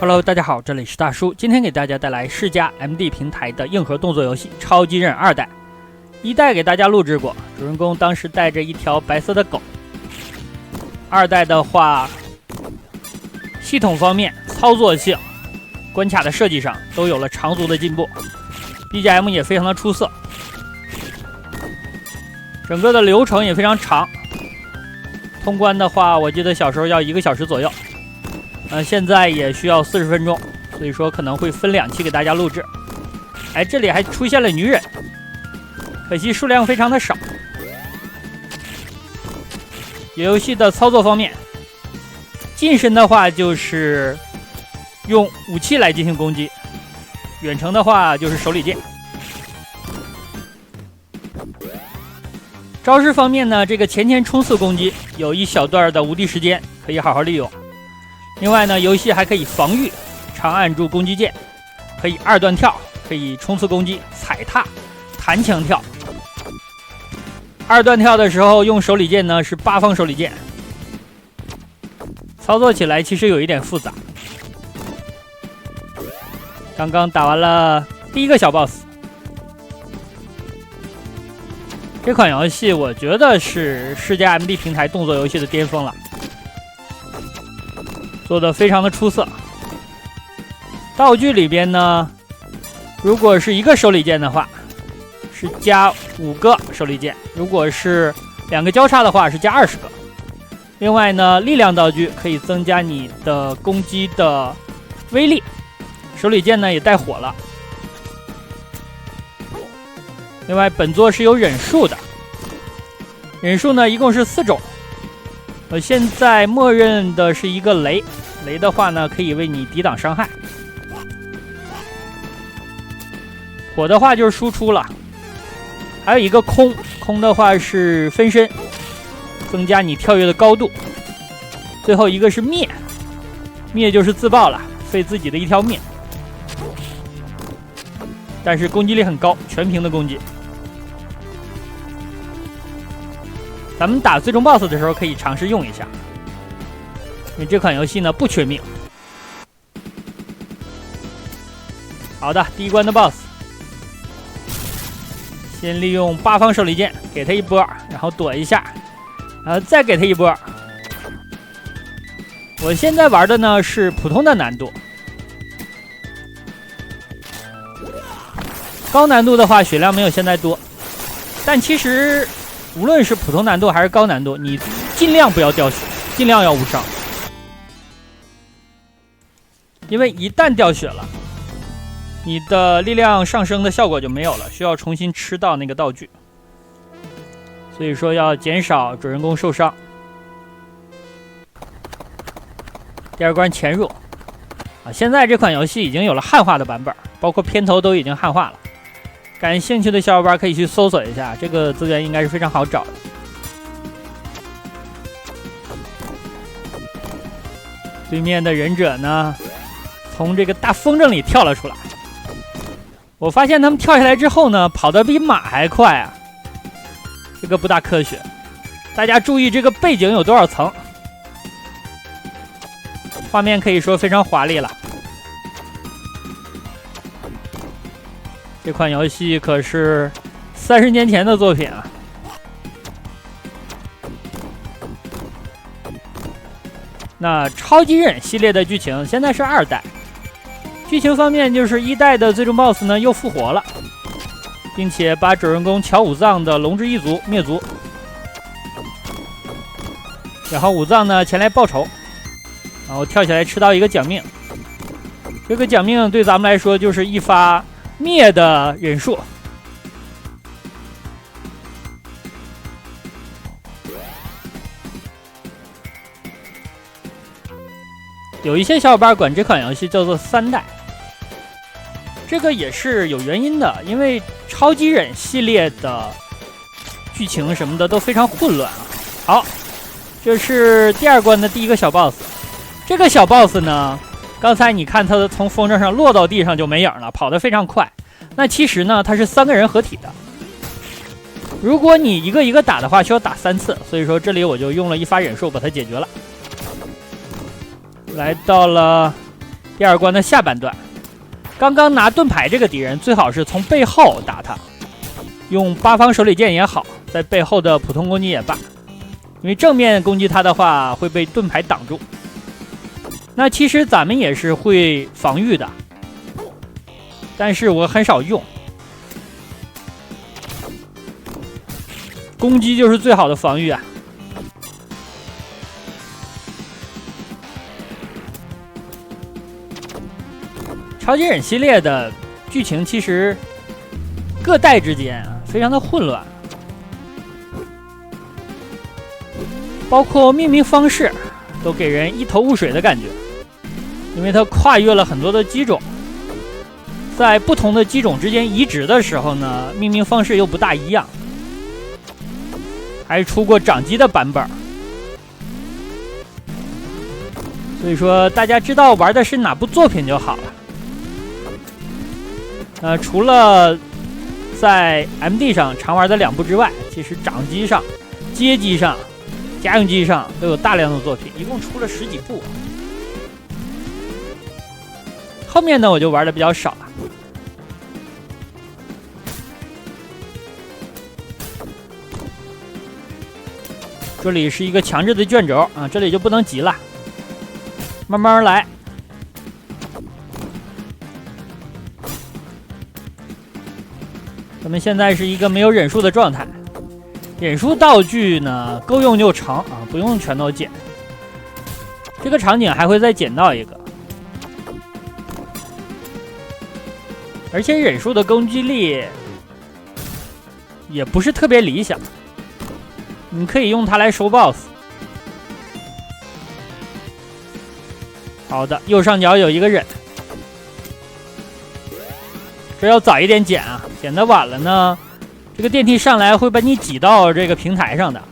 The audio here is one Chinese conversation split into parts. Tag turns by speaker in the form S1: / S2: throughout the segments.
S1: Hello， 大家好，这里是大叔，今天给大家带来世嘉 MD 平台的硬核动作游戏《超级忍2代》。1代给大家录制过，主人公当时带着一条白色的狗。2代的话，系统方面、操作性、关卡的设计上都有了长足的进步 ，BGM 也非常的出色，整个的流程也非常长。通关的话，我记得小时候要1个小时左右。现在也需要40分钟，所以说可能会分2期给大家录制。哎，这里还出现了女忍，可惜数量非常的少。游戏的操作方面，近身的话就是用武器来进行攻击，远程的话就是手里剑。招式方面呢，这个前冲刺攻击有一小段的无敌时间，可以好好利用。另外呢，游戏还可以防御，长按住攻击键，可以2段跳，可以冲刺攻击、踩踏、弹墙跳。2段跳的时候用手里剑呢是8方手里剑，操作起来其实有一点复杂。刚刚打完了第1个小 boss， 这款游戏我觉得是世嘉 MD 平台动作游戏的巅峰了。做得非常的出色。道具里边呢，如果是1个手里剑的话，是加5个手里剑；如果是2个交叉的话，是加20个。另外呢，力量道具可以增加你的攻击的威力，手里剑呢也带火了。另外，本作是有忍术的，忍术呢一共是4种。我现在默认的是一个雷，雷的话呢可以为你抵挡伤害。火的话就是输出了，还有一个空，空的话是分身，增加你跳跃的高度。最后一个是灭，灭就是自爆了，废自己的一条命，但是攻击力很高，全屏的攻击。咱们打最终 BOSS 的时候可以尝试用一下，因为这款游戏呢不缺命。好的，第1关的 BOSS， 先利用8方手里剑给他一波，然后躲一下，然后再给他一波。我现在玩的呢是普通的难度，高难度的话血量没有现在多，但其实无论是普通难度还是高难度，你尽量不要掉血，尽量要无伤，因为一旦掉血了，你的力量上升的效果就没有了，需要重新吃到那个道具，所以说要减少主人公受伤。第2关潜入现在这款游戏已经有了汉化的版本，包括片头都已经汉化了。感兴趣的小伙伴可以去搜索一下，这个资源应该是非常好找的。对面的忍者呢，从这个大风筝里跳了出来。我发现他们跳下来之后呢，跑得比马还快啊，这个不大科学。大家注意这个背景有多少层，画面可以说非常华丽了。这款游戏可是30年前的作品啊！那超级忍系列的剧情现在是2代，剧情方面就是1代的最终 BOSS 呢又复活了，并且把主人公乔武藏的龙之一族灭族，然后武藏呢前来报仇，然后跳起来吃到一个奖命。这个奖命对咱们来说就是一发灭的忍术。有一些小伙伴管这款游戏叫做3代，这个也是有原因的，因为超级忍系列的剧情什么的都非常混乱啊。好，这是第2关的第1个小 boss。这个小 boss 呢，刚才你看他从风筝上落到地上就没影了，跑得非常快。那其实呢，他是3个人合体的。如果你一个一个打的话，需要打3次，所以说这里我就用了一发忍术把它解决了。来到了第2关的下半段，刚刚拿盾牌这个敌人最好是从背后打他，用8方手里剑也好，在背后的普通攻击也罢，因为正面攻击他的话会被盾牌挡住。那其实咱们也是会防御的，但是我很少用。攻击就是最好的防御啊！超级忍系列的剧情其实各代之间啊非常的混乱，包括命名方式都给人一头雾水的感觉，因为它跨越了很多的机种，在不同的机种之间移植的时候呢，命名方式又不大一样。还出过掌机的版本，所以说大家知道玩的是哪部作品就好了。除了在 MD 上常玩的2部之外，其实掌机上、街机上、家用机上都有大量的作品，一共出了10几部。后面呢我就玩的比较少了。这里是一个强制的卷轴啊，这里就不能急了，慢慢来。咱们现在是一个没有忍术的状态，忍术道具呢够用就成啊，不用全都捡。这个场景还会再捡到一个，而且忍术的攻击力也不是特别理想。你可以用它来收 BOSS。好的，右上角有一个忍，这要早一点捡啊，捡得晚了呢，这个电梯上来会把你挤到这个平台上的。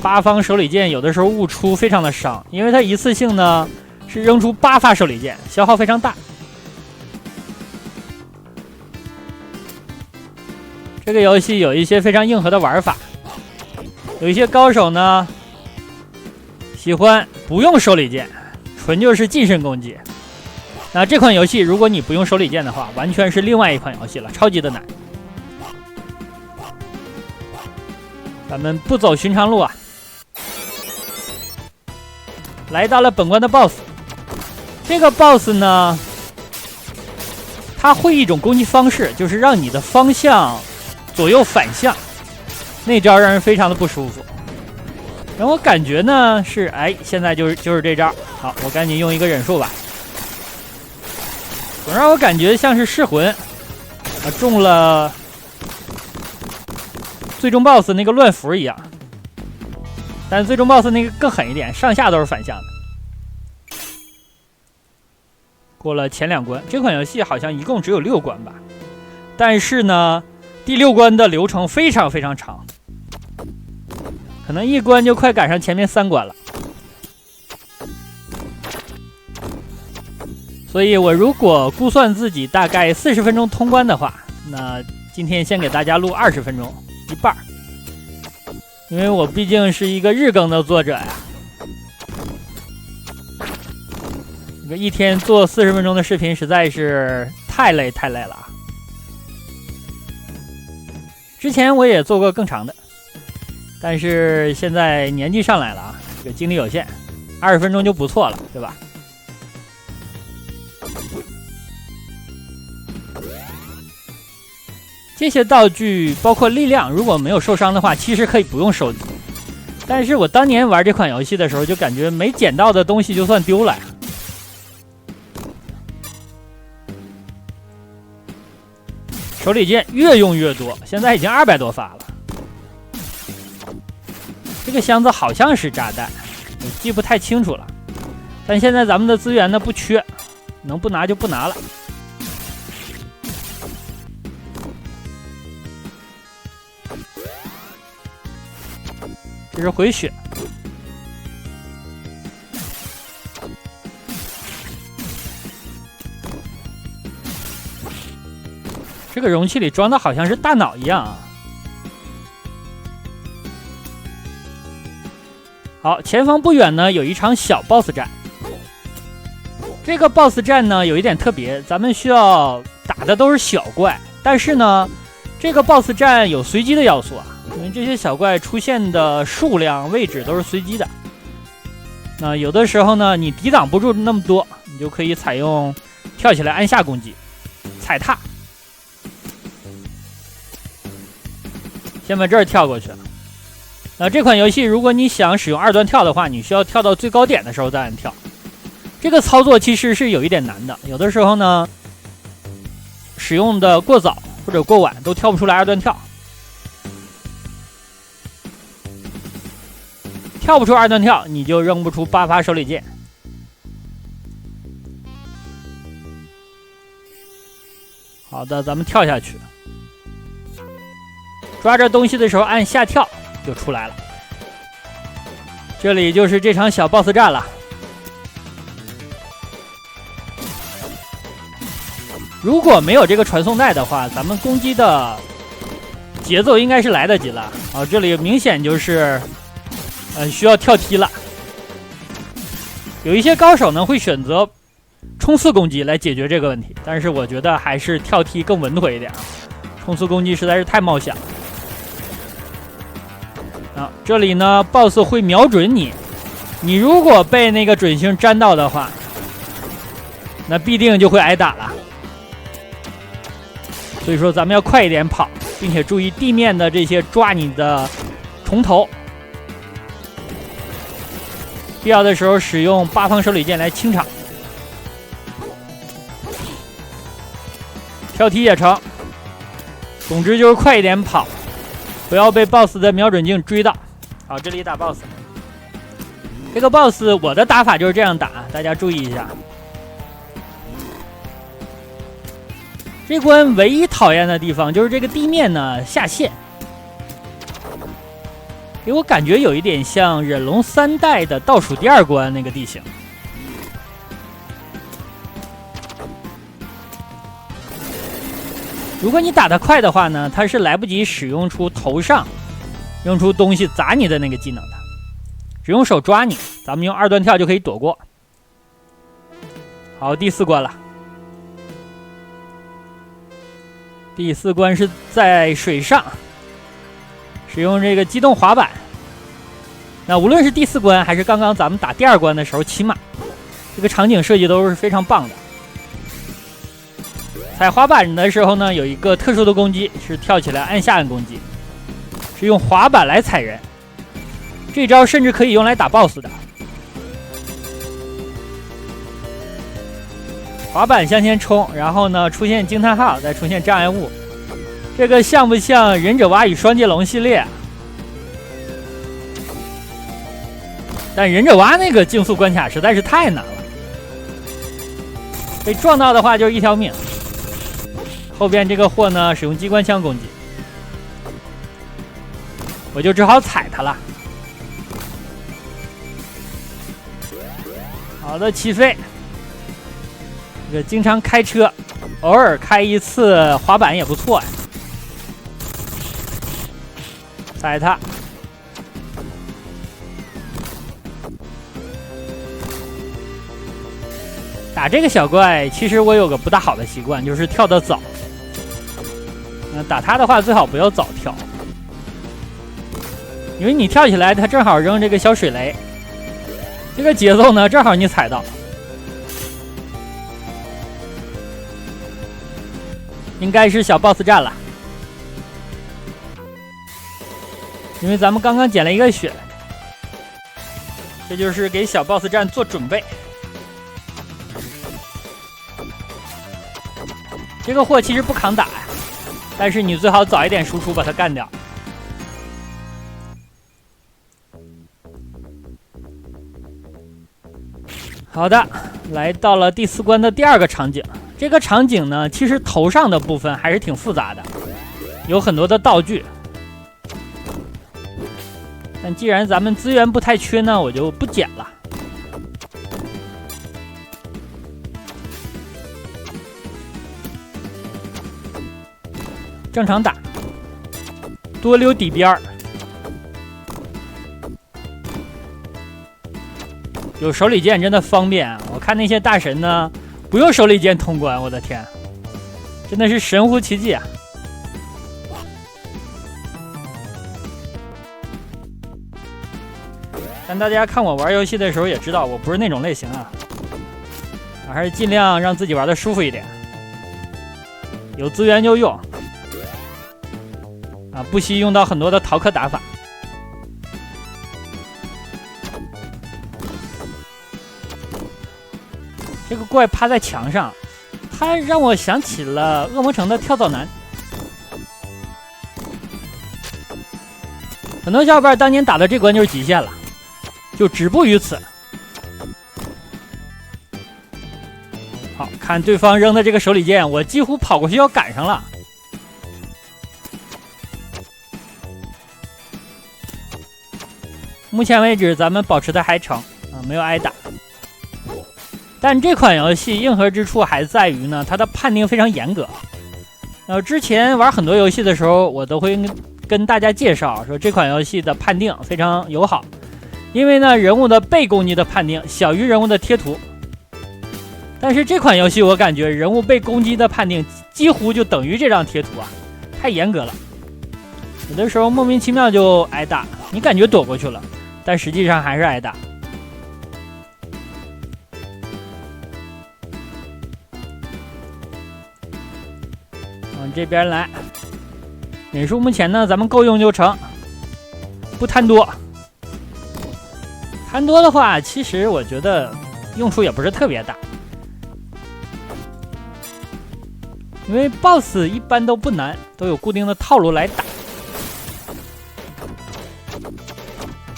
S1: 8方手里剑有的时候误出非常的伤，因为它一次性呢是扔出8发手里剑，消耗非常大。这个游戏有一些非常硬核的玩法，有一些高手呢喜欢不用手里剑，纯就是近身攻击。那这款游戏如果你不用手里剑的话，完全是另外一款游戏了，超级的难。咱们不走寻常路啊，来到了本关的 BOSS。这个 BOSS 呢，他会一种攻击方式，就是让你的方向左右反向，那招让人非常的不舒服。然后我感觉呢是，现在就是这招。好，我赶紧用一个忍术吧。总让我感觉像是噬魂中了最终 BOSS 那个乱符一样，但是最终 BOSS 那个更狠一点，上下都是反向的。过了前2关，这款游戏好像一共只有6关吧，但是呢第6关的流程非常非常长，可能1关就快赶上前面3关了。所以我如果估算自己大概40分钟通关的话，那今天先给大家录20分钟，一半。因为我毕竟是一个日更的作者呀，这个一天做40分钟的视频实在是太累了。之前我也做过更长的，但是现在年纪上来了啊，这个精力有限，20分钟就不错了，对吧？这些道具包括力量，如果没有受伤的话，其实可以不用收集。但是我当年玩这款游戏的时候，就感觉没捡到的东西就算丢了呀。手里剑越用越多，现在已经200多发了。这个箱子好像是炸弹，我记不太清楚了。但现在咱们的资源呢不缺，能不拿就不拿了。这是回血，这个容器里装的好像是大脑一样啊。好，前方不远呢有一场小 BOSS 战。这个 BOSS 战呢有一点特别，咱们需要打的都是小怪，但是呢，这个 BOSS 战有随机的要素啊，因为这些小怪出现的数量、位置都是随机的。那有的时候呢，你抵挡不住那么多，你就可以采用跳起来按下攻击，踩踏。先把这儿跳过去。这款游戏如果你想使用二段跳的话，你需要跳到最高点的时候再按跳。这个操作其实是有一点难的，有的时候呢，使用的过早或者过晚都跳不出来二段跳。跳不出二段跳，你就扔不出8发手里剑。好的，咱们跳下去。抓着东西的时候按下跳就出来了。这里就是这场小 BOSS 战了。如果没有这个传送带的话，咱们攻击的节奏应该是来得及了。啊，这里明显就是需要跳踢了。有一些高手呢会选择冲刺攻击来解决这个问题，但是我觉得还是跳踢更稳妥一点。冲刺攻击实在是太冒险了。这里呢 BOSS 会瞄准你，你如果被那个准星粘到的话，那必定就会挨打了。所以说咱们要快一点跑，并且注意地面的这些抓你的虫头。必要的时候使用8方手里剑来清场。跳踢也成。总之就是快一点跑，不要被 BOSS 的瞄准镜追到。好，这里打 BOSS。这个 BOSS 我的打法就是这样打，大家注意一下。这关唯一讨厌的地方就是这个地面呢下陷，给我感觉有一点像忍龙3代的倒数第2关那个地形。如果你打得快的话呢，它是来不及使用出头上用出东西砸你的那个技能的，只用手抓你，咱们用2段跳就可以躲过。好，第4关了。第4关是在水上，使用这个机动滑板。那无论是第4关还是刚刚咱们打第2关的时候骑马，这个场景设计都是非常棒的。踩滑板的时候呢，有一个特殊的攻击是跳起来按下按攻击，是用滑板来踩人。这招甚至可以用来打 BOSS 的。滑板向前冲，然后呢出现惊叹号，再出现障碍物，这个像不像忍者蛙与双截龙系列啊？但忍者蛙那个竞速关卡实在是太难了，被撞到的话就是一条命。后边这个货呢使用机关枪攻击，我就只好踩它了。好的，起飞。这个经常开车，偶尔开一次滑板也不错呀。踩它。打这个小怪，其实我有个不大好的习惯，就是跳得早。打它的话，最好不要早跳，因为你跳起来，它正好扔这个小水雷，这个节奏呢，正好你踩到。应该是小 BOSS 战了，因为咱们刚刚捡了一个血，这就是给小 BOSS 战做准备。这个货其实不抗打呀，但是你最好早一点输出把它干掉。好的，来到了第4关的第2个场景。这个场景呢，其实头上的部分还是挺复杂的，有很多的道具。但既然咱们资源不太缺呢，我就不捡了。正常打，多溜底边儿。有手里剑真的方便啊！我看那些大神呢，不用手里剑通关，我的天，真的是神乎其技啊！但大家看我玩游戏的时候也知道，我不是那种类型啊，我还是尽量让自己玩的舒服一点，有资源就用啊，不惜用到很多的逃课打法。这个怪趴在墙上，它让我想起了恶魔城的跳蚤男。很多小伙伴当年打的这关就是极限了，就止步于此。好，看对方扔的这个手里剑，我几乎跑过去要赶上了。目前为止，咱们保持的还成啊，没有挨打。但这款游戏硬核之处还在于呢，它的判定非常严格。之前玩很多游戏的时候，我都会跟大家介绍说这款游戏的判定非常友好，因为呢人物的被攻击的判定小于人物的贴图。但是这款游戏我感觉人物被攻击的判定几乎就等于这张贴图啊，太严格了。有的时候莫名其妙就挨打，你感觉躲过去了，但实际上还是挨打。往这边来，忍术目前呢咱们够用就成，不贪多。贪多的话，其实我觉得用处也不是特别大，因为 BOSS 一般都不难，都有固定的套路来打。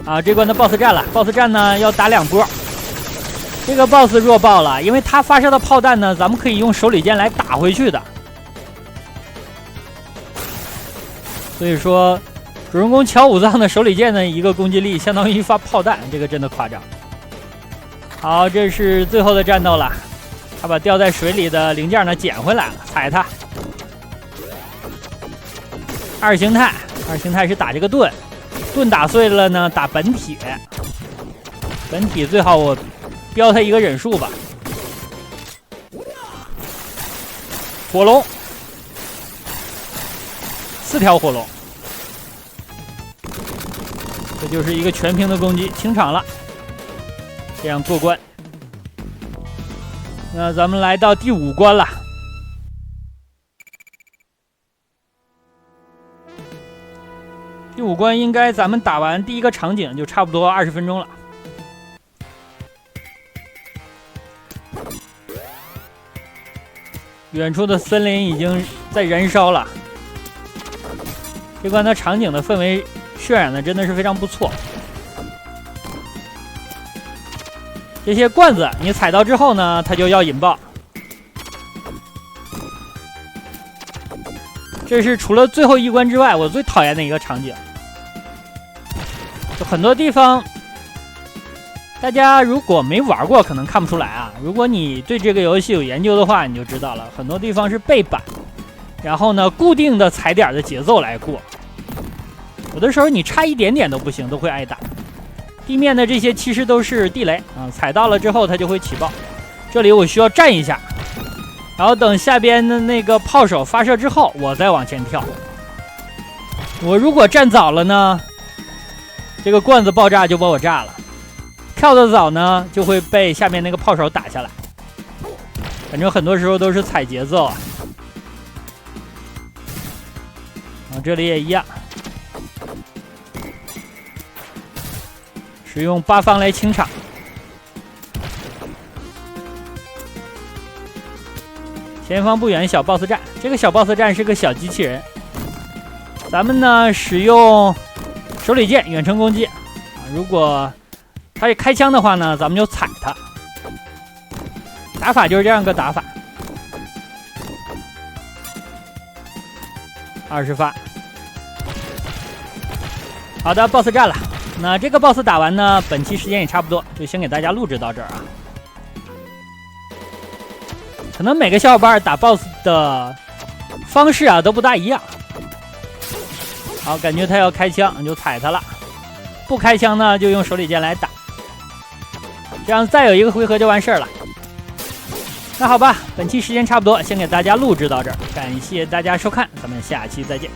S1: 啊，这关的 BOSS 战了 ，BOSS 战呢要打2波。这个 BOSS 弱爆了，因为他发射的炮弹呢，咱们可以用手里剑来打回去的。所以说，主人公乔武藏的手里剑的一个攻击力相当于一发炮弹，这个真的夸张。好，这是最后的战斗了，他把掉在水里的零件呢捡回来了，踩他。二形态是打这个盾，盾打碎了呢打本体，本体最好我标他一个忍术吧。火龙。4条火龙，这就是一个全屏的攻击，清场了，这样过关。那咱们来到第5关了。第5关应该咱们打完第一个场景就差不多20分钟了。远处的森林已经在燃烧了。这关的场景的氛围渲染的真的是非常不错。这些罐子你踩到之后呢，它就要引爆。这是除了最后一关之外我最讨厌的一个场景。就很多地方大家如果没玩过可能看不出来啊，如果你对这个游戏有研究的话，你就知道了，很多地方是背板，然后呢固定的踩点的节奏来过，有的时候你差一点点都不行，都会挨打。地面的这些其实都是地雷啊，踩到了之后它就会起爆。这里我需要站一下，然后等下边的那个炮手发射之后我再往前跳。我如果站早了呢，这个罐子爆炸就把我炸了，跳得早呢就会被下面那个炮手打下来。反正很多时候都是踩节奏啊。这里也一样，使用8方来清场。前方不远小 BOSS 战，这个小 BOSS 战是个小机器人。咱们呢使用手里剑远程攻击，如果他是开枪的话呢，咱们就踩他。打法就是这样个打法。20发。好的 ，BOSS 战了。那这个 BOSS 打完呢，本期时间也差不多，就先给大家录制到这儿啊。可能每个小伙伴打 BOSS 的方式啊都不大一样。好，感觉他要开枪，你就踩他了；不开枪呢，就用手里剑来打。这样再有一个回合就完事儿了。那好吧，本期时间差不多，先给大家录制到这儿，感谢大家收看，咱们下期再见。